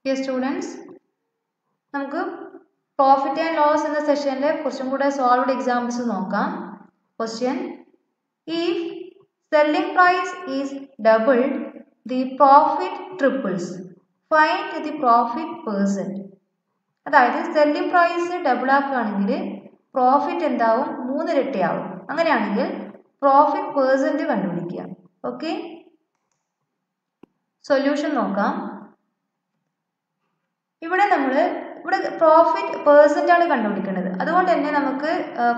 Dear students, നമുക്ക് profit and loss എന്ന സെഷനിലെ കുറച്ചും കൂടെ solved examples നോക്കാം. Question: If selling price is doubled, the profit triples. Find the profit percent. അതായത് selling price double ആക്കുകയാണെങ്കിൽ profit എന്താവും? 3 ഇരട്ടിയാവും. അങ്ങനെയാണെങ്കിൽ പ്രോഫിറ്റ് പെർസെന്റ് കണ്ടുപിടിക്കുക. ഓക്കെ, സൊല്യൂഷൻ നോക്കാം. ഇവിടെ പ്രോഫിറ്റ് പെർസെന്റ് ആണ് കണ്ടുപിടിക്കേണ്ടത്. അതുകൊണ്ട് തന്നെ നമുക്ക്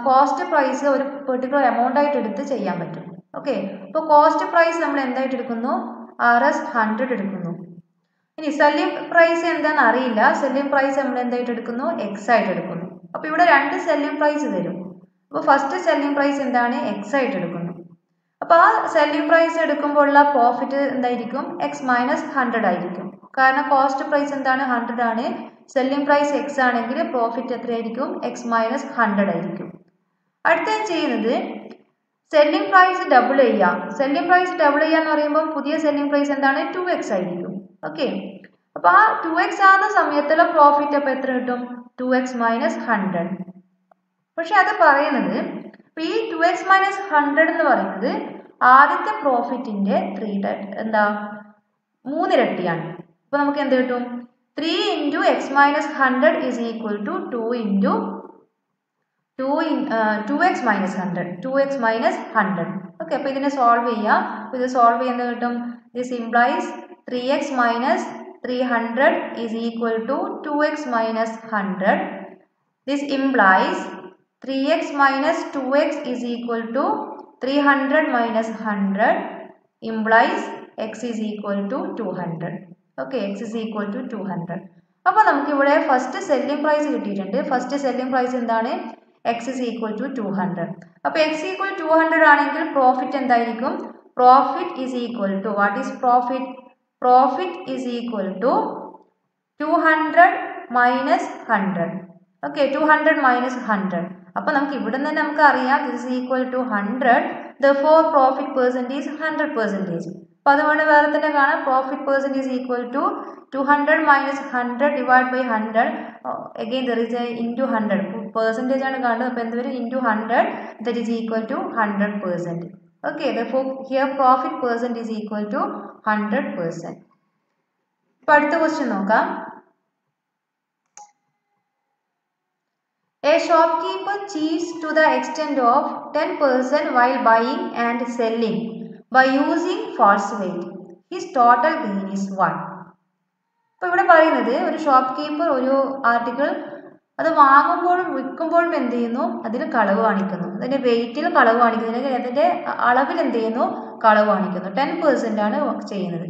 കോസ്റ്റ് പ്രൈസ് ഒരു പെർട്ടിക്കുലർ എമൗണ്ട് ആയിട്ട് എടുത്ത് ചെയ്യാൻ പറ്റും. ഓക്കെ, അപ്പോൾ കോസ്റ്റ് പ്രൈസ് നമ്മൾ എന്തായിട്ട് എടുക്കുന്നു? RS 100 എടുക്കുന്നു. ഇനി സെല്ലിംഗ് പ്രൈസ് എന്താണെന്ന് അറിയില്ല. സെല്ലിംഗ് പ്രൈസ് നമ്മൾ എന്തായിട്ട് എടുക്കുന്നു? X ആയിട്ട് എടുക്കുന്നു. അപ്പോൾ ഇവിടെ രണ്ട് സെല്ലിംഗ് പ്രൈസ് തരും. അപ്പോൾ ഫസ്റ്റ് സെല്ലിംഗ് പ്രൈസ് എന്താണ്? X ആയിട്ട് എടുക്കുന്നു. അപ്പോൾ ആ സെല്ലിംഗ് പ്രൈസ് എടുക്കുമ്പോൾ ഉള്ള പ്രോഫിറ്റ് എന്തായിരിക്കും? X മൈനസ് 100 ആയിരിക്കും. കാരണം കോസ്റ്റ് പ്രൈസ് എന്താണ്? 100 ആണ്. സെല്ലിംഗ് പ്രൈസ് X ആണെങ്കിൽ പ്രോഫിറ്റ് എത്രയായിരിക്കും? X മൈനസ് 100 ആയിരിക്കും. അടുത്ത ചെയ്യുന്നത് സെല്ലിംഗ് പ്രൈസ് ഡബിൾ ചെയ്യുക. സെല്ലിംഗ് പ്രൈസ് ഡബിൾ ചെയ്യുക എന്ന് പറയുമ്പോൾ പുതിയ സെല്ലിംഗ് പ്രൈസ് എന്താണ്? 2X ആയിരിക്കും. ഓക്കെ, അപ്പോൾ ആ 2X ആകുന്ന സമയത്തുള്ള പ്രോഫിറ്റ് അപ്പോൾ എത്ര കിട്ടും? 2X minus 100. പക്ഷെ അത് പറയുന്നത് ഈ 2X മൈനസ് 100 എന്ന് പറയുന്നത് ആദ്യത്തെ പ്രോഫിറ്റിന്റെ 3 ഇരട്ടിയാണ്. അപ്പോൾ നമുക്ക് എന്ത് കിട്ടും? 3 into X minus 100 is equal to 2X minus 100. 2X minus 100. Okay, അപ്പോൾ ഇതിനെ സോൾവ് ചെയ്യാം. അപ്പോൾ ഇത് സോൾവ് ചെയ്യുന്നത് കിട്ടും. This implies 3X minus 300 is equal to 2X minus 100. This implies 3X minus 2X is equal to 300 minus 100 implies X is equal to 200. Okay, X is equal to 200. അപ്പോൾ നമുക്ക് ഇവിടെ ഫസ്റ്റ് സെല്ലിംഗ് പ്രൈസ് കിട്ടിയിട്ടുണ്ട്. First selling price എന്താണ്? X is equal to 200. അപ്പോൾ X equal to 200 ആണെങ്കിൽ profit എന്തായിരിക്കും? Profit is equal to, what is profit? Profit is equal to 200 minus 100. Okay, 200 minus 100. അപ്പോൾ നമുക്ക് ഇവിടെ നിന്ന് നമുക്ക് അറിയാം this is equal to 100. Therefore profit percent is 100%. അപ്പോൾ അതുകൊണ്ട് വേറെ തന്നെ കാണാം profit percent is equal to 200 minus 100 divided by 100. Again there is a into 100. Percentage ആണ് കാണുന്നത്. അപ്പോൾ എന്ത് വരും? Into 100, that is equal to 100%. Okay, therefore here profit percent is equal to 100%. ഇപ്പോൾ അടുത്ത ക്വസ്റ്റ്യൻ നോക്കാം. A shopkeeper cheats to the extent of 10% while buying and selling by using false weight. His total gain is 1. അപ്പോൾ ഇവിടെ പറയുന്നത് ഒരു shop keeper ഒരു article അത് വാങ്ങുമ്പോഴും വിൽക്കുമ്പോഴും എന്ത് ചെയ്യുന്നു? അതിൽ കളവ് കാണിക്കുന്നു. അതിൻ്റെ വെയിറ്റിൽ കളവ് കാണിക്കുന്നു, അതിൻ്റെ അളവിൽ എന്ത് ചെയ്യുന്നു? കളവ് കാണിക്കുന്നു. 10% ആണ് ചെയ്യുന്നത്.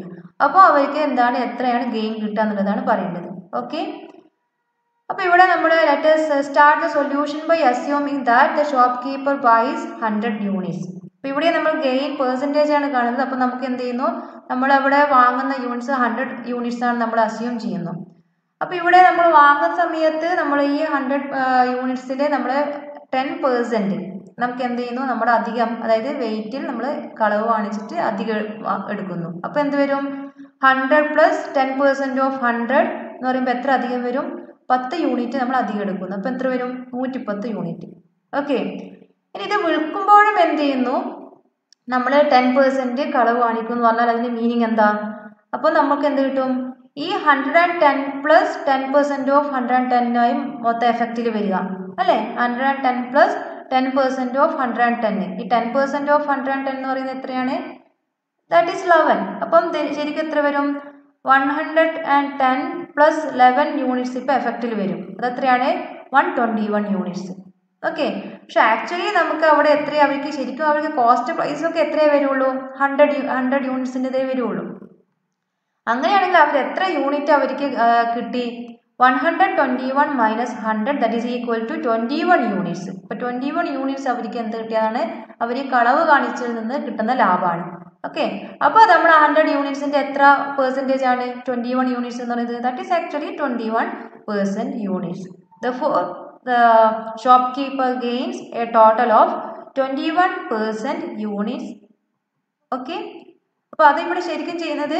അപ്പോൾ അവർക്ക് എന്താണ്, എത്രയാണ് ഗെയിൻ കിട്ടുക എന്നുള്ളതാണ് പറയേണ്ടത്. ഓക്കെ, അപ്പോൾ ഇവിടെ നമ്മൾ let us start the solution by assuming that the shopkeeper buys 100 units. അപ്പോൾ ഇവിടെ നമ്മൾ ഗെയിൻ പെർസെൻറ്റേജ് ആണ് കാണുന്നത്. അപ്പോൾ നമുക്ക് എന്ത് ചെയ്യുന്നു? നമ്മളവിടെ വാങ്ങുന്ന യൂണിറ്റ്സ് 100 യൂണിറ്റ്സ് ആണ് നമ്മൾ അസ്യൂം ചെയ്യുന്നു. അപ്പോൾ ഇവിടെ നമ്മൾ വാങ്ങുന്ന സമയത്ത് നമ്മൾ ഈ 100 യൂണിറ്റ്സിൽ നമ്മൾ 10% നമുക്ക് എന്ത് ചെയ്യുന്നു? നമ്മുടെ അധികം, അതായത് വെയിറ്റിൽ നമ്മൾ കളവ് കാണിച്ചിട്ട് അധികം എടുക്കുന്നു. അപ്പോൾ എന്ത് വരും? 100 പ്ലസ് 10% ഓഫ് 100 എന്ന് പറയുമ്പോൾ എത്ര അധികം വരും? 10 യൂണിറ്റ് നമ്മൾ അധികം എടുക്കുന്നു. അപ്പോൾ എത്ര വരും? 110 യൂണിറ്റ്. ഓക്കെ, ഇനി ഇത് വിൽക്കുമ്പോഴും എന്ത് ചെയ്യുന്നു? നമ്മൾ 10% കളവ് കാണിക്കും എന്ന് പറഞ്ഞാൽ അതിൻ്റെ മീനിങ് എന്താ? അപ്പോൾ നമുക്ക് എന്ത് കിട്ടും? ഈ 110 പ്ലസ് 10% ഓഫ് 110 ആയി മൊത്തം എഫക്റ്റിൽ വരിക അല്ലേ? 110 പ്ലസ് 10% ഓഫ് 110. ഈ 10% ഓഫ് 110 എന്ന് പറയുന്നത് എത്രയാണ്? That is 11. അപ്പം ശരിക്കും എത്ര വരും? 110 പ്ലസ് 11 യൂണിറ്റ്സ് ഇപ്പോൾ എഫക്റ്റിൽ വരും. അതെത്രയാണ്? 121 യൂണിറ്റ്സ്. ഓക്കെ, പക്ഷെ ആക്ച്വലി നമുക്ക് അവിടെ എത്രയാണ് അവർക്ക് ശരിക്കും അവർക്ക് കോസ്റ്റ് പ്രൈസൊക്കെ എത്രയേ വരുള്ളൂ? 100 യൂണിറ്റ്സിൻ്റെതേ വരുള്ളൂ. അങ്ങനെയാണെങ്കിൽ അവർ എത്ര യൂണിറ്റ് അവർക്ക് കിട്ടി? 121 minus 100, that is equal to 21 units. ഇപ്പോൾ 21 യൂണിറ്റ്സ് അവർക്ക് എന്ത് കിട്ടിയതാണ്? അവർ കളവ് കാണിച്ചതിൽ നിന്ന് കിട്ടുന്ന ലാഭമാണ്. ഓക്കെ, അപ്പോൾ നമ്മൾ 100 യൂണിറ്റ്സിൻ്റെ എത്ര പെർസെൻറ്റേജ് ആണ്? 21 യൂണിറ്റ്സ് എന്ന് പറയുന്നത്. That is actually 21% units. Therefore the shopkeeper gains a total of 21% units. Okay, അപ്പോൾ അതിവിടെ ശരിക്കും ചെയ്യുന്നത്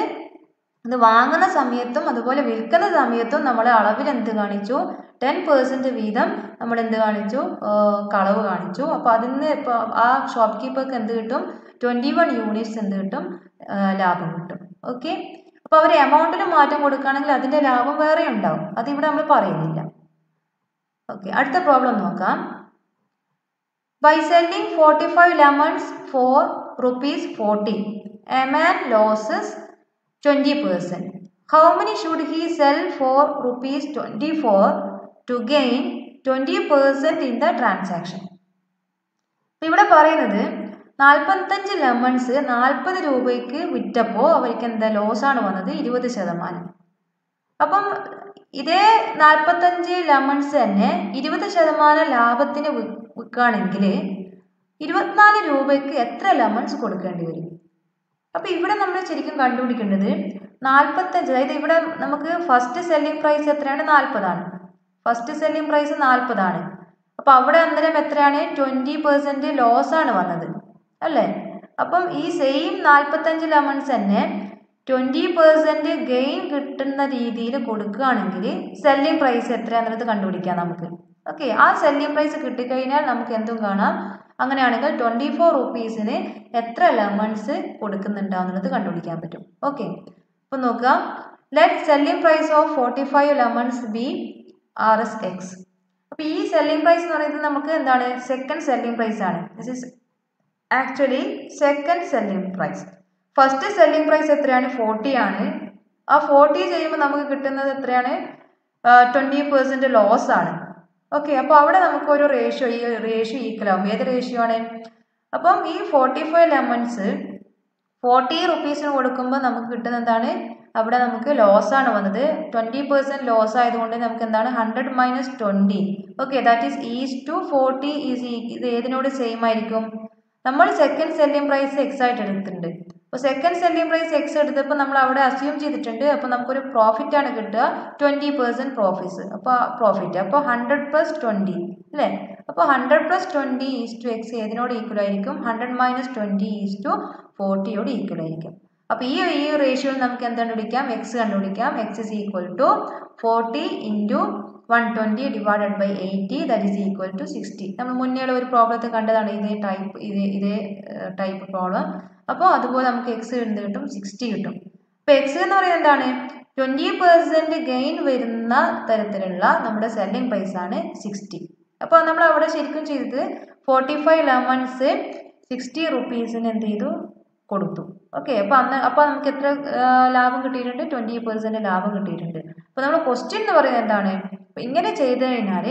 അത് വാങ്ങുന്ന സമയത്തും അതുപോലെ വിൽക്കുന്ന സമയത്തും നമ്മൾ അളവിൽ എന്ത് കാണിച്ചു 10% വീതം നമ്മൾ എന്ത് കാണിച്ചു കളവ് കാണിച്ചു. അപ്പോൾ അതിന് ഇപ്പോൾ ആ ഷോപ്പ് കീപ്പർക്ക് എന്ത് കിട്ടും 21 യൂണിറ്റ്സ് എന്ത് കിട്ടും ലാഭം കിട്ടും. ഓക്കെ, അപ്പോൾ അവർ എമൗണ്ടിൽ മാറ്റം കൊടുക്കുകയാണെങ്കിൽ അതിൻ്റെ ലാഭം വേറെ ഉണ്ടാവും, അതിവിടെ നമ്മൾ പറയുന്നില്ല. ഓക്കെ, അടുത്ത പ്രോബ്ലം നോക്കാം. By selling 45 lemons for ₹40, a man loses 20%. How many should he sell for ₹24 to gain 20% in the transaction? ഇവിടെ പറയുന്നത് 45 ലെമൺസ് 40 രൂപയ്ക്ക് വിറ്റപ്പോൾ അവർക്ക് എന്താ ലോസാണ് വന്നത് 20%. അപ്പം ഇതേ 45 ലെമൺസ് തന്നെ 20% ലാഭത്തിന് വിൽക്കുകയാണെങ്കിൽ 24 രൂപയ്ക്ക് എത്ര ലെമൺസ് കൊടുക്കേണ്ടി വരും? അപ്പോൾ ഇവിടെ നമ്മൾ ശരിക്കും കണ്ടുപിടിക്കേണ്ടത് 45, അതായത് ഇവിടെ നമുക്ക് ഫസ്റ്റ് സെല്ലിംഗ് പ്രൈസ് എത്രയാണ് 40 ആണ്. ഫസ്റ്റ് സെല്ലിംഗ് പ്രൈസ് 40 ആണ്. അപ്പോൾ അവിടെ അന്നേരം എത്രയാണ് 20% ലോസാണ് വന്നത് അല്ലേ? അപ്പം ഈ സെയിം 45 ലെമൺസ് തന്നെ 20% ഗെയിൻ കിട്ടുന്ന രീതിയിൽ കൊടുക്കുകയാണെങ്കിൽ സെല്ലിംഗ് പ്രൈസ് എത്രയാണെന്നുള്ളത് കണ്ടുപിടിക്കാം നമുക്ക്. ഓക്കെ, ആ സെല്ലിംഗ് പ്രൈസ് കിട്ടിക്കഴിഞ്ഞാൽ നമുക്ക് എന്തും കാണാം. അങ്ങനെയാണെങ്കിൽ 24 റുപ്പീസിന് എത്ര ലെമൺസ് കൊടുക്കുന്നുണ്ടാവുന്നത് കണ്ടുപിടിക്കാൻ പറ്റും. ഓക്കെ, അപ്പോൾ നോക്കുക. Let selling price of 45 lemons be RSX. അപ്പോൾ ഈ സെല്ലിംഗ് പ്രൈസ് എന്ന് പറയുന്നത് നമുക്ക് എന്താണ് സെക്കൻഡ് സെല്ലിംഗ് പ്രൈസ് ആണ്. This is actually second selling price. First selling price എത്രയാണ് 40 ആണ്. ആ 40 ചെയ്യുമ്പോൾ നമുക്ക് കിട്ടുന്നത് എത്രയാണ് 20% ലോസ് ആണ്. ഓക്കെ, അപ്പോൾ അവിടെ നമുക്ക് ഒരു റേഷ്യോ, ഈ റേഷ്യോ ഈക്വൽ ആവും. ഏത് റേഷ്യോ ആണ്? അപ്പം ഈ 45 ലെമൺസ് 40 റുപ്പീസിന് കൊടുക്കുമ്പോൾ നമുക്ക് കിട്ടുന്ന എന്താണ് അവിടെ നമുക്ക് ലോസാണ് വന്നത്. 20% ലോസ് ആയതുകൊണ്ട് നമുക്ക് എന്താണ് 100 minus 20. Okay, that is is to 40 is ഇത് ഏതിനോട് സെയിം ആയിരിക്കും? നമ്മൾ സെക്കൻഡ് സെല്ലിംഗ് പ്രൈസ് എക്സ് ആയിട്ട് എടുത്തിട്ടുണ്ട്. അപ്പോൾ സെക്കൻഡ് സെല്ലിംഗ് പ്രൈസ് എക്സ് എടുത്തപ്പോൾ നമ്മൾ അവിടെ അസ്യൂം ചെയ്തിട്ടുണ്ട്. അപ്പോൾ നമുക്കൊരു പ്രോഫിറ്റ് ആണ് കിട്ടുക 20% പ്രോഫിറ്റ്സ്. അപ്പോൾ പ്രോഫിറ്റ് അപ്പോൾ 100 + 20 അല്ലേ? അപ്പോൾ 100 + 20 ഈസ് ടു എക്സ് ഏതിനോട് ഈക്വൽ ആയിരിക്കും? 100 മൈനസ് 20 ഈസ് ടു 40യോട് ഈക്വൽ ആയിരിക്കും. അപ്പോൾ ഈ റേഷ്യോയിൽ നമുക്ക് എന്ത് കണ്ടുപിടിക്കാം? എക്സ് കണ്ടുപിടിക്കാം. X is equal to 40 × 120 divided by 80 that is equal to 60. നമ്മൾ മുന്നേ ഒരു പ്രോബ്ലത്തിൽ കണ്ടതാണ് ഇതേ ടൈപ്പ് പ്രോബ്ലം. അപ്പോൾ അതുപോലെ നമുക്ക് എക്സ് എന്ത് കിട്ടും? 60 കിട്ടും. അപ്പോൾ എക്സ് എന്ന് പറയുന്നത് എന്താണ് 20% ഗെയിൻ വരുന്ന തരത്തിലുള്ള നമ്മുടെ സെല്ലിംഗ് പ്രൈസ് ആണ് 60. അപ്പോൾ നമ്മൾ അവിടെ ശരിക്കും ചെയ്തത് 45 ലെമൺസ് 60 റുപ്പീസിന് എന്ത് ചെയ്തു കൊടുത്തു. ഓക്കെ, അപ്പോൾ നമുക്ക് എത്ര ലാഭം കിട്ടിയിട്ടുണ്ട്? 20% ലാഭം കിട്ടിയിട്ടുണ്ട്. അപ്പോൾ നമ്മൾ ക്വസ്റ്റ്യൻ എന്ന് പറയുന്നത് എന്താണ്? ഇങ്ങനെ ചെയ്ത് കഴിഞ്ഞാൽ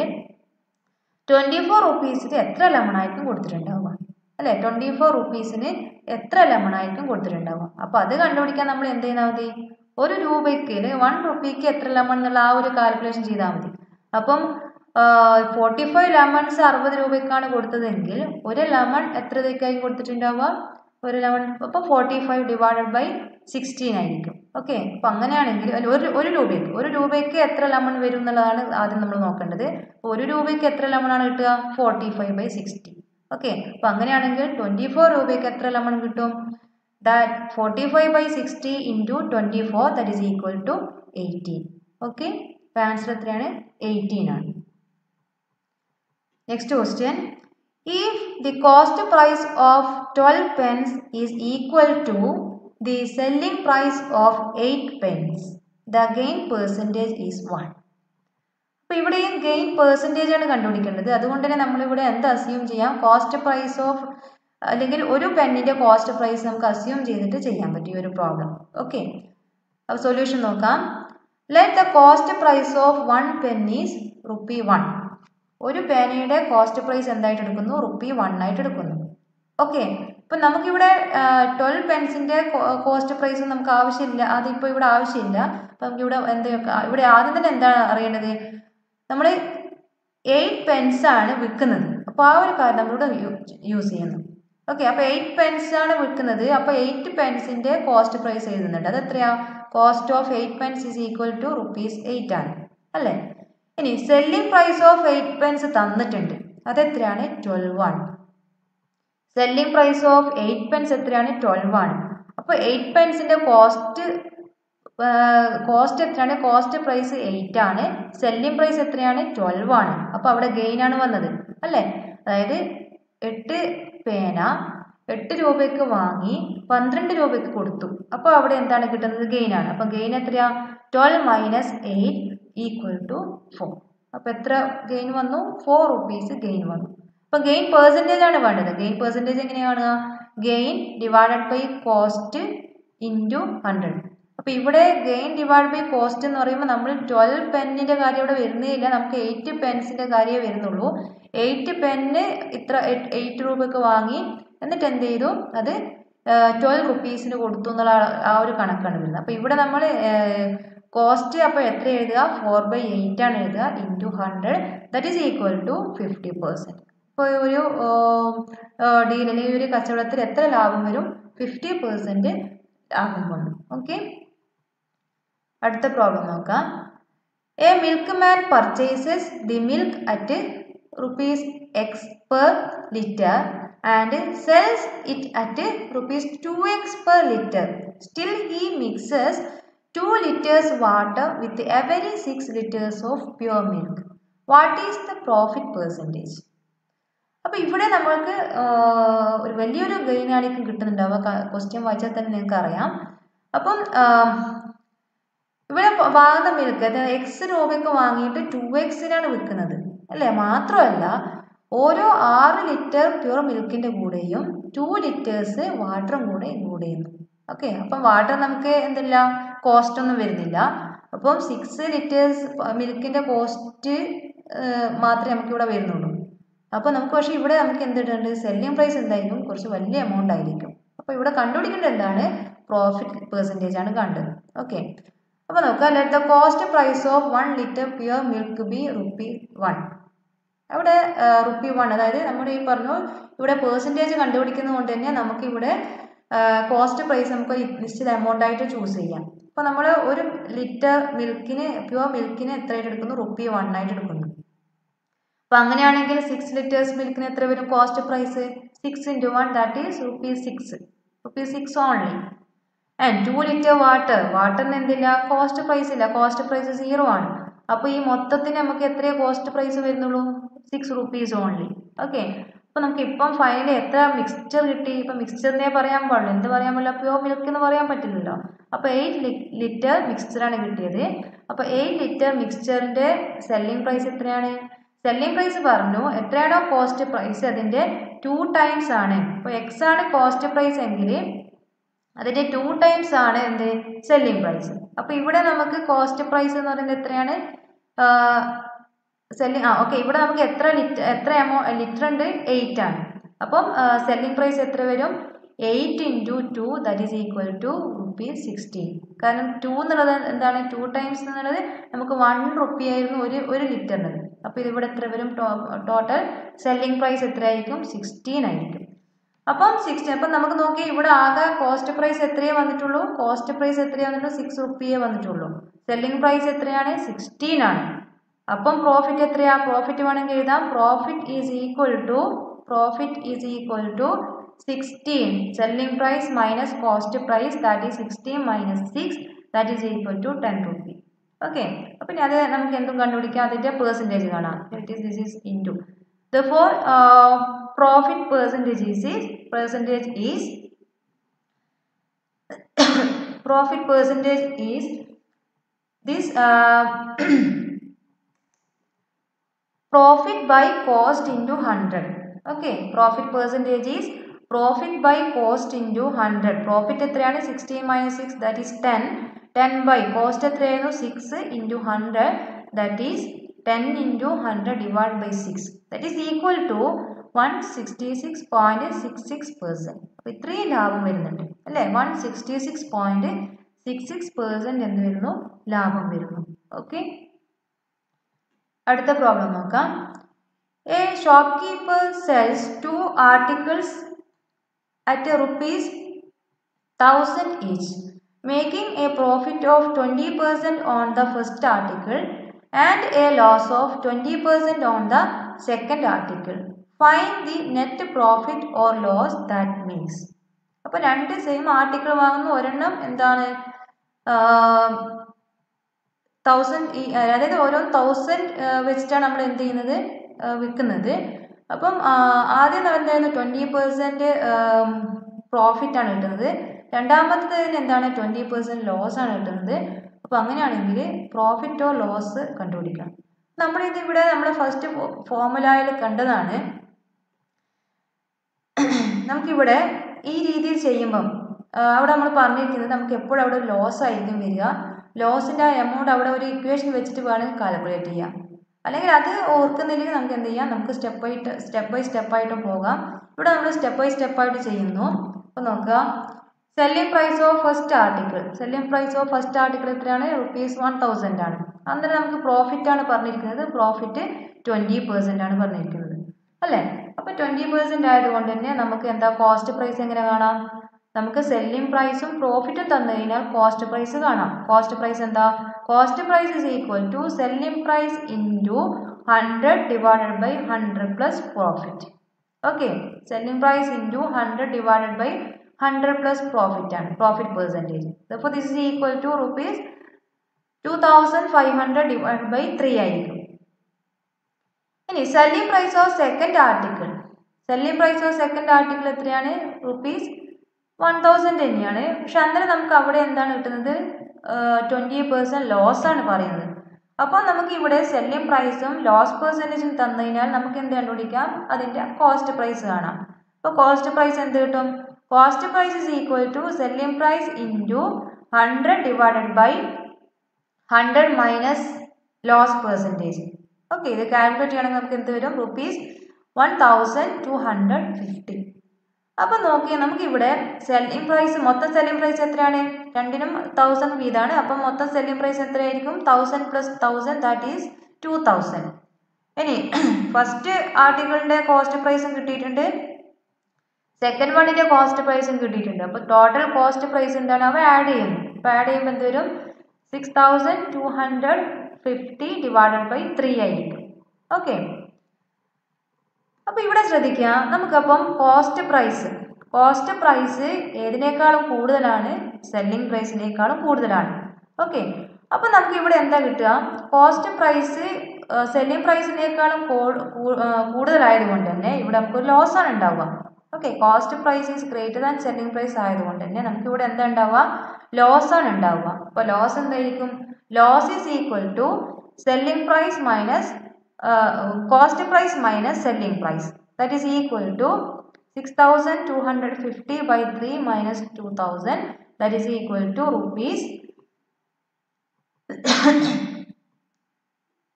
24 റുപ്പീസിന് എത്ര ലെമൺ ആയിരിക്കും കൊടുത്തിട്ടുണ്ടാവുക അല്ലേ? 24 റുപ്പീസിന് എത്ര ലെമൺ ആയിരിക്കും കൊടുത്തിട്ടുണ്ടാവുക. അപ്പോൾ അത് കണ്ടുപിടിക്കാൻ നമ്മൾ എന്ത് ചെയ്താൽ മതി? 1 രൂപയ്ക്ക് 1 റുപ്പിക്ക് എത്ര ലെമൺ എന്നുള്ള ആ ഒരു കാൽക്കുലേഷൻ ചെയ്താൽ മതി. അപ്പം 45 ലെമൺസ് 60 രൂപയ്ക്കാണ് കൊടുത്തതെങ്കിൽ ഒരു ലെമൺ എത്രയ്ക്കായി കൊടുത്തിട്ടുണ്ടാവുക? ഒരു ലെമൺ അപ്പോൾ 45 ഡിവൈഡഡ് ബൈ 16 ആയിരിക്കും. ഓക്കെ, അപ്പോൾ അങ്ങനെയാണെങ്കിൽ ഒരു രൂപയ്ക്ക് എത്ര ലെമൺ വരും എന്നുള്ളതാണ് ആദ്യം നമ്മൾ നോക്കേണ്ടത്. അപ്പോൾ 1 രൂപയ്ക്ക് എത്ര ലെമൺ ആണ് കിട്ടുക? 45/60. ഓക്കെ, അപ്പോൾ അങ്ങനെയാണെങ്കിൽ 24 രൂപയ്ക്ക് എത്ര ലെമൺ കിട്ടും? That 45/60 × 24 that is equal to 18. Okay, അപ്പോൾ ആൻസർ എത്രയാണ്? 18 ആണ്. Next question. If the cost price of 12 pence is equal to the selling price of 8 pence, the gain percentage is 1. അപ്പോൾ ഇവിടെയും ഗെയിൻ പെർസെൻറ്റേജ് ആണ് കണ്ടുപിടിക്കേണ്ടത്. അതുകൊണ്ട് തന്നെ നമ്മളിവിടെ എന്ത് അസ്യൂം ചെയ്യാം? കോസ്റ്റ് പ്രൈസ് ഓഫ് അല്ലെങ്കിൽ ഒരു പെന്നിൻ്റെ കോസ്റ്റ് പ്രൈസ് നമുക്ക് അസ്യൂം ചെയ്തിട്ട് ചെയ്യാൻ പറ്റും ഈ ഒരു പ്രോബ്ലം. ഓക്കെ, അപ്പോൾ സൊല്യൂഷൻ നോക്കാം. Let the cost price of 1 penny ഈസ് ₹1. ഒരു പേനയുടെ കോസ്റ്റ് പ്രൈസ് എന്തായിട്ട് എടുക്കുന്നു? ₹1 ആയിട്ട് എടുക്കുന്നു. ഓക്കെ, ഇപ്പം നമുക്കിവിടെ 12 പെൻസിൻ്റെ കോസ്റ്റ് പ്രൈസ് നമുക്ക് ആവശ്യമില്ല, അതിപ്പോൾ ഇവിടെ ആവശ്യമില്ല. അപ്പം നമുക്കിവിടെ ഇവിടെ ആദ്യം തന്നെ എന്താണ് അറിയേണ്ടത്? നമ്മൾ 8 പെൻസ് ആണ് വിൽക്കുന്നത്. അപ്പോൾ ആ ഒരു കാര്യം നമ്മളിവിടെ യൂസ് ചെയ്യുന്നു. ഓക്കെ, അപ്പോൾ 8 പെൻസ് ആണ് വിൽക്കുന്നത്. അപ്പോൾ 8 പെൻസിൻ്റെ കോസ്റ്റ് പ്രൈസ് എഴുതുന്നുണ്ട്. അത് എത്രയാ? Cost of 8 pence is equal to ₹8 ആണ് അല്ലേ? ഇനി സെല്ലിംഗ് പ്രൈസ് ഓഫ് 8 pence തന്നിട്ടുണ്ട്. അതെത്രയാണ്? 12 ആണ്. സെല്ലിംഗ് പ്രൈസ് ഓഫ് 8 pence എത്രയാണ്? 12 ആണ്. അപ്പോൾ 8 പെൻസിൻ്റെ കോസ്റ്റ് കോസ്റ്റ് എത്രയാണ്? കോസ്റ്റ് പ്രൈസ് 8 ആണ്, സെല്ലിംഗ് പ്രൈസ് എത്രയാണ്? 12 ആണ്. അപ്പോൾ അവിടെ ഗെയിൻ ആണ് വന്നത് അല്ലേ? അതായത് 8 പേന 8 രൂപയ്ക്ക് വാങ്ങി 12 രൂപയ്ക്ക് കൊടുത്തു. അപ്പോൾ അവിടെ എന്താണ് കിട്ടുന്നത്? ഗെയിൻ ആണ്. അപ്പോൾ ഗെയിൻ എത്രയാ? 12 മൈനസ് 8 ഈക്വൽ ടു 4. അപ്പോൾ എത്ര ഗെയിൻ വന്നു? 4 റുപ്പീസ് ഗെയിൻ വന്നു. അപ്പോൾ ഗെയിൻ പെർസെൻറ്റേജ് ആണ് വേണ്ടത്. ഗെയിൻ പെർസെൻറ്റേജ് എങ്ങനെയാണ്? Gain divided by cost into 100. അപ്പോൾ ഇവിടെ ഗെയിൻ ഡിവൈഡ് ബൈ കോസ്റ്റ് എന്ന് പറയുമ്പോൾ നമ്മൾ 12 പെന്നിൻ്റെ കാര്യം ഇവിടെ വരുന്നില്ല, നമുക്ക് 8 പെൻസിൻ്റെ കാര്യമേ വരുന്നുള്ളൂ. 8 പെന്ന് ഇത്ര 8 രൂപയ്ക്ക് വാങ്ങി, എന്നിട്ട് എന്ത് ചെയ്തു? അത് 12 റുപ്പീസിന് കൊടുത്തു എന്നുള്ള ആ ഒരു കണക്കാണ് വരുന്നത്. അപ്പോൾ ഇവിടെ നമ്മൾ കോസ്റ്റ് അപ്പോൾ എത്ര എഴുതുക? 4/8 ആണ് എഴുതുക into 100, that is equal to 50%. ഇപ്പോൾ ഒരു ഡീൽ അല്ലെങ്കിൽ ഒരു കച്ചവടത്തിൽ എത്ര ലാഭം വരും? 50% ലാഭം വന്നു. ഓക്കെ, അടുത്ത പ്രോബ്ലം നോക്കാം. A milk man purchases the milk at ₹X per liter and sells it at ₹2X per liter. Still he mixes 2 liters water with every 6 liters of pure milk. What is the profit percentage? അപ്പോൾ ഇവിടെ നമ്മൾക്ക് ഒരു വലിയൊരു gain ആയിരിക്കും കിട്ടുന്നുണ്ടാവുക. Question വായിച്ചാൽ തന്നെ നിങ്ങൾക്ക് അറിയാം. അപ്പം ഇവിടെ വാങ്ങുന്ന മിൽക്ക് അതായത് X രൂപയ്ക്ക് വാങ്ങിയിട്ട് 2Xനാണ് വിൽക്കുന്നത് അല്ലേ? മാത്രമല്ല ഓരോ 6 ലിറ്റർ പ്യൂർ മിൽക്കിൻ്റെ കൂടെയും 2 ലിറ്റേഴ്സ് വാട്ടറും കൂടെ ഇൻക്ലൂഡ് ചെയ്യുന്നു. ഓക്കെ, അപ്പം വാട്ടർ നമുക്ക് എന്തില്ല, കോസ്റ്റ് ഒന്നും വരുന്നില്ല. അപ്പം 6 ലിറ്റേഴ്സ് മിൽക്കിൻ്റെ കോസ്റ്റ് മാത്രമേ നമുക്കിവിടെ വരുന്നുള്ളൂ. അപ്പോൾ നമുക്ക് പക്ഷേ ഇവിടെ നമുക്ക് എന്തിട്ടുണ്ട്? സെല്ലിംഗ് പ്രൈസ് എന്തായിരിക്കും? കുറച്ച് വലിയ എമൗണ്ട് ആയിരിക്കും. അപ്പോൾ ഇവിടെ കണ്ടുപിടിക്കേണ്ടത് എന്താണ്? പ്രോഫിറ്റ് പെർസെൻറ്റേജ് ആണ് കണ്ടത്. ഓക്കെ, അപ്പോൾ നോക്കാം. Let the cost price of 1 litre pure milk be ₹1. അവിടെ ₹1, അതായത് നമ്മുടെ ഈ പറഞ്ഞു ഇവിടെ പെർസെൻറ്റേജ് കണ്ടുപിടിക്കുന്നത് കൊണ്ട് തന്നെ നമുക്കിവിടെ കോസ്റ്റ് പ്രൈസ് നമുക്ക് നിശ്ചിത എമൗണ്ട് ആയിട്ട് ചൂസ് ചെയ്യാം. അപ്പോൾ നമ്മൾ ഒരു ലിറ്റർ മിൽക്കിന് പ്യുവർ മിൽക്കിന് എത്രയായിട്ട് എടുക്കുന്നു? ₹1 ആയിട്ട് എടുക്കുന്നു. അപ്പോൾ അങ്ങനെയാണെങ്കിൽ 6 ലിറ്റേഴ്സ് മിൽക്കിന് എത്ര വരും cost price? 6 × 1 that is ₹6 only. And 2 litre വാട്ടറിന് എന്തില്ല? കോസ്റ്റ് പ്രൈസ് ഇല്ല, കോസ്റ്റ് പ്രൈസ് 0 ആണ്. അപ്പോൾ ഈ മൊത്തത്തിന് നമുക്ക് എത്ര കോസ്റ്റ് പ്രൈസ് വരുന്നുള്ളൂ? ₹6 ഓൺലി. ഓക്കെ, അപ്പോൾ നമുക്ക് ഇപ്പം ഫൈനലി എത്ര മിക്സ്ചർ കിട്ടി? ഇപ്പം മിക്സ്ചറിനെ പറയാൻ പാടില്ല, എന്ത് പറയാൻ പറ്റില്ല? പ്യുവർ മിൽക്ക് എന്ന് പറയാൻ പറ്റില്ലല്ലോ. അപ്പോൾ 8 ലിറ്റർ മിക്സ്ചറാണ് കിട്ടിയത്. അപ്പോൾ 8 ലിറ്റർ മിക്സ്ചറിൻ്റെ സെല്ലിംഗ് പ്രൈസ് എത്രയാണ്? സെല്ലിംഗ് പ്രൈസ് പറഞ്ഞു എത്രയാണോ കോസ്റ്റ് പ്രൈസ് അതിൻ്റെ 2 ടൈംസ് ആണ്. അപ്പോൾ X ആണ് കോസ്റ്റ് പ്രൈസ് എങ്കിൽ അതിൻ്റെ 2 ടൈംസ് ആണ് എന്ത്? Selling price. അപ്പോൾ ഇവിടെ നമുക്ക് കോസ്റ്റ് പ്രൈസ് എന്ന് പറയുന്നത് എത്രയാണ്? ഓക്കെ, ഇവിടെ നമുക്ക് എത്ര ലിറ്റർ ഉണ്ട്? 8 ആണ്. അപ്പം സെല്ലിംഗ് പ്രൈസ് എത്ര വരും? 8 × 2 ദാറ്റ് ഈസ് ഈക്വൽ ടു ₹16. കാരണം 2 എന്നുള്ളത് എന്താണ്? 2 ടൈംസ് എന്നുള്ളത് നമുക്ക് ₹1 ആയിരുന്നു ഒരു ലിറ്ററിന്. അപ്പോൾ ഇതിവിടെ എത്ര വരും? ടോട്ടൽ സെല്ലിംഗ് പ്രൈസ് എത്രയായിരിക്കും? 16 ആയിരിക്കും. അപ്പം 16. അപ്പം നമുക്ക് നോക്കി ഇവിടെ ആകെ കോസ്റ്റ് പ്രൈസ് എത്രയേ വന്നിട്ടുള്ളൂ? കോസ്റ്റ് പ്രൈസ് എത്രയേ വന്നിട്ടുള്ളൂ? ₹6 വന്നിട്ടുള്ളൂ. സെല്ലിംഗ് പ്രൈസ് എത്രയാണ്? 16 ആണ്. അപ്പം പ്രോഫിറ്റ് എത്രയാ? പ്രോഫിറ്റ് വേണമെങ്കിൽ എഴുതാം. Profit is equal to 16 selling price minus cost price that is 16 minus 6 that is equal to ₹10. Okay, അപ്പം അത് നമുക്ക് എന്തും കണ്ടുപിടിക്കാം, അതിൻ്റെ പെർസെൻറ്റേജ് കാണാം. This is into therefore profit percentage is this profit by cost into 100. Okay, profit percentage is profit by cost into 100. Profit എത്രയാണ്? 16 minus 6 that is 10. 10 by cost എത്രയായിരുന്നു? 6 into 100 that is 10 into 100 divided by 6 that is equal to 166.66%. അപ്പോൾ ഇത്രയും ലാഭം വരുന്നുണ്ട് അല്ലേ? 166.66% എന്ത് വരുന്നു? ലാഭം വരുന്നു. ഓക്കെ, അടുത്ത പ്രോബ്ലം നോക്കാം. A shopkeeper sells 2 articles at ₹1000 each, making a profit of 20% on the first article and a loss of 20% on the second article. Find the net profit or loss that makes. അപ്പോൾ 2 same article വാങ്ങുന്നു, ഒരെണ്ണം എന്താണ് 1000 അതായത് ഓരോ 1000 വെച്ചിട്ടാണ് നമ്മൾ എന്ത് ചെയ്യുന്നത് വിൽക്കുന്നത്. അപ്പം ആദ്യം എന്തായിരുന്നു 20% പ്രോഫിറ്റ് ആണ് കിട്ടുന്നത്. രണ്ടാമത്തേതിന് എന്താണ് 20% ലോസ് ആണ് കിട്ടുന്നത്. അപ്പോൾ അങ്ങനെയാണെങ്കിൽ പ്രോഫിറ്റ് ഓർ ലോസ് കണ്ടുപിടിക്കണം. നമ്മളിത് ഇവിടെ നമ്മൾ ഫസ്റ്റ് ഫോർമുലയിൽ കണ്ടതാണ്. നമുക്കിവിടെ ഈ രീതിയിൽ ചെയ്യുമ്പം അവിടെ നമ്മൾ പറഞ്ഞിരിക്കുന്നത് നമുക്ക് എപ്പോഴും അവിടെ ഒരു ലോസ് ആയിരിക്കും വരിക. ലോസിൻ്റെ ആ എമൗണ്ട് അവിടെ ഒരു ഇക്വേഷൻ വെച്ചിട്ട് വേണമെങ്കിൽ കാൽക്കുലേറ്റ് ചെയ്യാം. അല്ലെങ്കിൽ അത് ഓർക്കുന്നില്ലെങ്കിൽ നമുക്ക് എന്ത് ചെയ്യാം, നമുക്ക് സ്റ്റെപ്പ് ബൈ സ്റ്റെപ്പായിട്ടും പോകാം. ഇവിടെ നമ്മൾ സ്റ്റെപ്പ് ബൈ സ്റ്റെപ്പായിട്ട് ചെയ്യുന്നു. അപ്പോൾ നോക്കുക, selling price of first article. Selling price of first article എത്രയാണ്? ₹1000 ആണ്. അന്നേരം നമുക്ക് പ്രോഫിറ്റ് ആണ് പറഞ്ഞിരിക്കുന്നത്. പ്രോഫിറ്റ് 20% ആണ് പറഞ്ഞിരിക്കുന്നത് അല്ലേ? അപ്പോൾ 20% ആയതുകൊണ്ട് തന്നെ നമുക്ക് എന്താ കോസ്റ്റ് പ്രൈസ് എങ്ങനെ കാണാം? നമുക്ക് സെല്ലിംഗ് പ്രൈസും പ്രോഫിറ്റും തന്നു കഴിഞ്ഞാൽ കോസ്റ്റ് പ്രൈസ് കാണാം. കോസ്റ്റ് പ്രൈസ് എന്താ? Cost price is equal to selling price into 100 divided by 100 plus profit. Okay, selling price into 100 divided by 100 plus profit ആണ്, പ്രോഫിറ്റ് പെർസെൻറ്റേജ്. അപ്പോൾ this is equal to ₹2500 divided by 3 ആയിരിക്കും. ഇനി selling price of second article. Selling price of second article എത്രയാണ്? ₹1000 തന്നെയാണ്. പക്ഷെ അന്നേരം നമുക്ക് അവിടെ എന്താണ് കിട്ടുന്നത്? 20% ലോസ് ആണ് പറയുന്നത്. അപ്പോൾ നമുക്ക് ഇവിടെ സെല്ലിംഗ് പ്രൈസും ലോസ് പെർസെൻറ്റേജും തന്നു കഴിഞ്ഞാൽ നമുക്ക് എന്ത് കണ്ടുപിടിക്കാം? അതിൻ്റെ കോസ്റ്റ് പ്രൈസ് കാണാം. അപ്പോൾ കോസ്റ്റ് പ്രൈസ് എന്ത് കിട്ടും? Cost price is equal to selling price into 100 divided by 100 minus loss percentage. Okay, ഇത് കാൽക്കുലേറ്റ് ചെയ്യണമെങ്കിൽ നമുക്ക് എന്ത് വരും? ₹1250. അപ്പം നോക്കിയാൽ നമുക്കിവിടെ സെല്ലിംഗ് പ്രൈസ്, മൊത്തം സെല്ലിംഗ് പ്രൈസ് എത്രയാണ്? രണ്ടിനും 1000 വീതമാണ്. അപ്പം മൊത്തം സെല്ലിംഗ് പ്രൈസ് എത്രയായിരിക്കും? 1000 പ്ലസ് 1000 ദാറ്റ് ഈസ് 2000. ഇനി ഫസ്റ്റ് ആർട്ടിക്കിളിൻ്റെ കോസ്റ്റ് പ്രൈസും കിട്ടിയിട്ടുണ്ട്, സെക്കൻഡ് വണ്ണിൻ്റെ കോസ്റ്റ് പ്രൈസും കിട്ടിയിട്ടുണ്ട്. അപ്പോൾ ടോട്ടൽ കോസ്റ്റ് പ്രൈസ് എന്താണ്? അവ ആഡ് ചെയ്യുന്നു. അപ്പോൾ ആഡ് ചെയ്യുമ്പോൾ എന്ത് വരും? 6250 ഡിവൈഡഡ് ബൈ 3 ആയിരിക്കും. ഓക്കെ, അപ്പോൾ ഇവിടെ ശ്രദ്ധിക്കുക, നമുക്കപ്പം കോസ്റ്റ് പ്രൈസ് ഏതിനേക്കാളും കൂടുതലാണ്? സെല്ലിംഗ് പ്രൈസിനേക്കാളും കൂടുതലാണ്. ഓക്കെ, അപ്പോൾ നമുക്ക് ഇവിടെ എന്താ കിട്ടുക? കോസ്റ്റ് പ്രൈസ് സെല്ലിംഗ് പ്രൈസിനേക്കാളും കൂടുതലായതുകൊണ്ട് തന്നെ ഇവിടെ നമുക്കൊരു ലോസ് ആണ് ഉണ്ടാവുക. Okay, cost price is greater than selling price ആയതുകൊണ്ട് തന്നെ നമുക്ക് ഇവിടെ എന്താ ഉണ്ടാവുക? ലോസ് ആണ് ഉണ്ടാവുക. അപ്പോൾ ലോസ് എന്തായിരിക്കും? Loss is equal to selling price minus cost price minus selling price. That is equal to 6250 by 3 minus 2000. That is equal to rupees.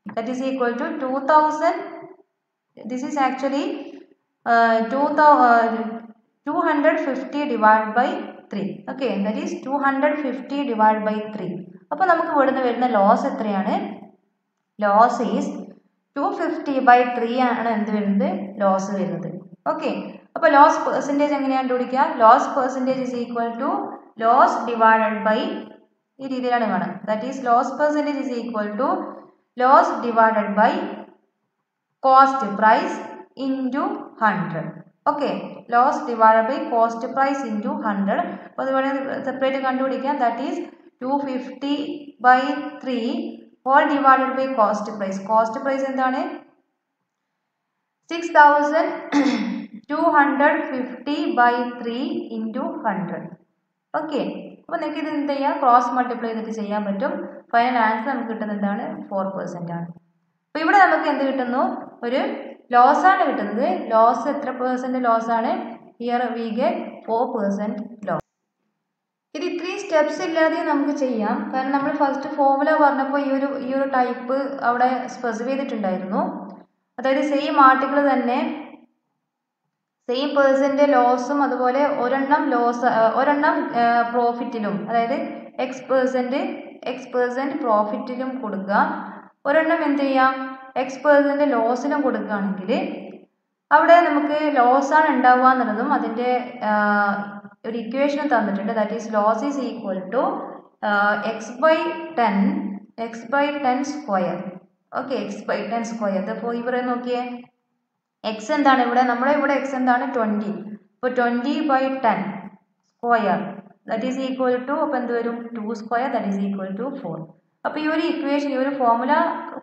That is equal to 2000. This is actually 250 divided by 3. Okay, that is 250 divided by 3. അപ്പോൾ നമുക്ക് ഇവിടുന്ന് വരുന്ന loss എത്രയാണ്? Loss is 250 by 3 ആണ് എന്ത് വരുന്നത്? Loss വരുന്നത്. Okay, അപ്പോൾ ലോസ് പെർസെൻറ്റേജ് എങ്ങനെയാണ് കണ്ടുപിടിക്കുക? Loss percentage is equal to loss divided by, ഈ രീതിയിലാണ് കാണുക. That is loss percentage is equal to loss divided by cost price into 100. Okay, loss divided by cost price into 100. അപ്പോൾ അത് വേണമെങ്കിൽ separate കണ്ടുപിടിക്കാം. That is 250 by 3 whole divided by cost price. Cost price എന്താണ്? 6250 by 3 into 100. Okay, അപ്പോൾ നിങ്ങൾക്ക് ഇത് എന്ത് ചെയ്യാം? ക്രോസ് മൾട്ടിപ്ലൈ ചെയ്തിട്ട് ചെയ്യാൻ പറ്റും. ഫൈനൽ ആൻസർ നമുക്ക് കിട്ടുന്നത് എന്താണ്? 4% ആണ്. അപ്പോൾ ഇവിടെ നമുക്ക് എന്ത് കിട്ടുന്നു? ഒരു ലോസ് ആണ് കിട്ടുന്നത്. ലോസ് എത്ര പെർസെൻറ്റ് ലോസ് ആണ്? Here we get 4% loss. ഇത് ഇത്രയും സ്റ്റെപ്സ് ഇല്ലാതെ നമുക്ക് ചെയ്യാം. കാരണം നമ്മൾ ഫസ്റ്റ് ഫോർമുല പറഞ്ഞപ്പോൾ ഈ ഒരു ടൈപ്പ് അവിടെ സ്പെസിഫൈ ചെയ്തിട്ടുണ്ടായിരുന്നു. അതായത് സെയിം ആർട്ടിക്കിൾ തന്നെ സെയിം പേഴ്സൻ്റെ ലോസും അതുപോലെ ഒരെണ്ണം പ്രോഫിറ്റിലും, അതായത് എക്സ് പേഴ്സൻറ്റ് പ്രോഫിറ്റിലും കൊടുക്കുക, ഒരെണ്ണം എന്ത് ചെയ്യാം? എക്സ് പേഴ്സൻറ്റ് ലോസിലും കൊടുക്കുകയാണെങ്കിൽ അവിടെ നമുക്ക് ലോസാണ് ഉണ്ടാവുക എന്നുള്ളതും അതിൻ്റെ ഒരു ഇക്വേഷൻ തന്നിട്ടുണ്ട്. That is loss is equal to x by 10 square. Okay, x/10 square. അപ്പോൾ ഇവിടെ നോക്കിയേ, എക്സ് എന്താണ്? ഇവിടെ നമ്മുടെ എക്സ് എന്താണ്? 20. അപ്പോൾ 20/10 square. That is equal to അപ്പോൾ എന്ത് വരും 2 square that is equal to 4. അപ്പോൾ ഈ ഒരു ഇക്വേഷൻ ഈ ഒരു ഫോർമുല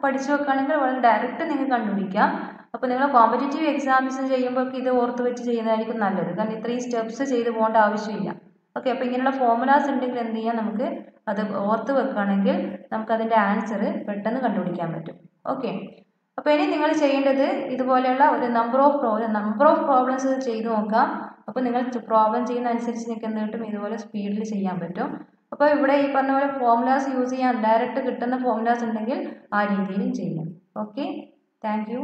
പഠിച്ചു വെക്കുകയാണെങ്കിൽ വളരെ ഡയറക്റ്റ് നിങ്ങൾക്ക് കണ്ടുപിടിക്കാം. അപ്പോൾ നിങ്ങൾ കോമ്പറ്റേറ്റീവ് എക്സാംസ് ചെയ്യുമ്പോൾ ഇത് ഓർത്ത് വെച്ച് ചെയ്യുന്നതായിരിക്കും നല്ലത്. കാരണം ഇത്രയും സ്റ്റെപ്സ് ചെയ്ത് പോകേണ്ട ആവശ്യമില്ല. ഓക്കെ, അപ്പോൾ ഇങ്ങനെയുള്ള ഫോർമുലാസ് ഉണ്ടെങ്കിൽ എന്ത് ചെയ്യാം, നമുക്ക് അത് ഓർത്ത് വെക്കുകയാണെങ്കിൽ നമുക്കതിൻ്റെ ആൻസർ പെട്ടെന്ന് കണ്ടുപിടിക്കാൻ പറ്റും. ഓക്കെ, അപ്പോൾ ഇനി നിങ്ങൾ ചെയ്യേണ്ടത് ഇതുപോലെയുള്ള ഒരു നമ്പർ ഓഫ് പ്രോബ്ലംസ് ചെയ്ത് നോക്കാം. അപ്പോൾ നിങ്ങൾ പ്രോബ്ലം ചെയ്യുന്ന അനുസരിച്ച് നിങ്ങൾക്ക് എന്ത് കിട്ടും, ഇതുപോലെ സ്പീഡിൽ ചെയ്യാൻ പറ്റും. അപ്പോൾ ഇവിടെ ഈ പറഞ്ഞ പോലെ ഫോർമുലാസ് യൂസ് ചെയ്യാൻ ഡയറക്റ്റ് കിട്ടുന്ന ഫോർമുലാസ് ഉണ്ടെങ്കിൽ ആ രീതിയിലും ചെയ്യാം. Okay, thank you.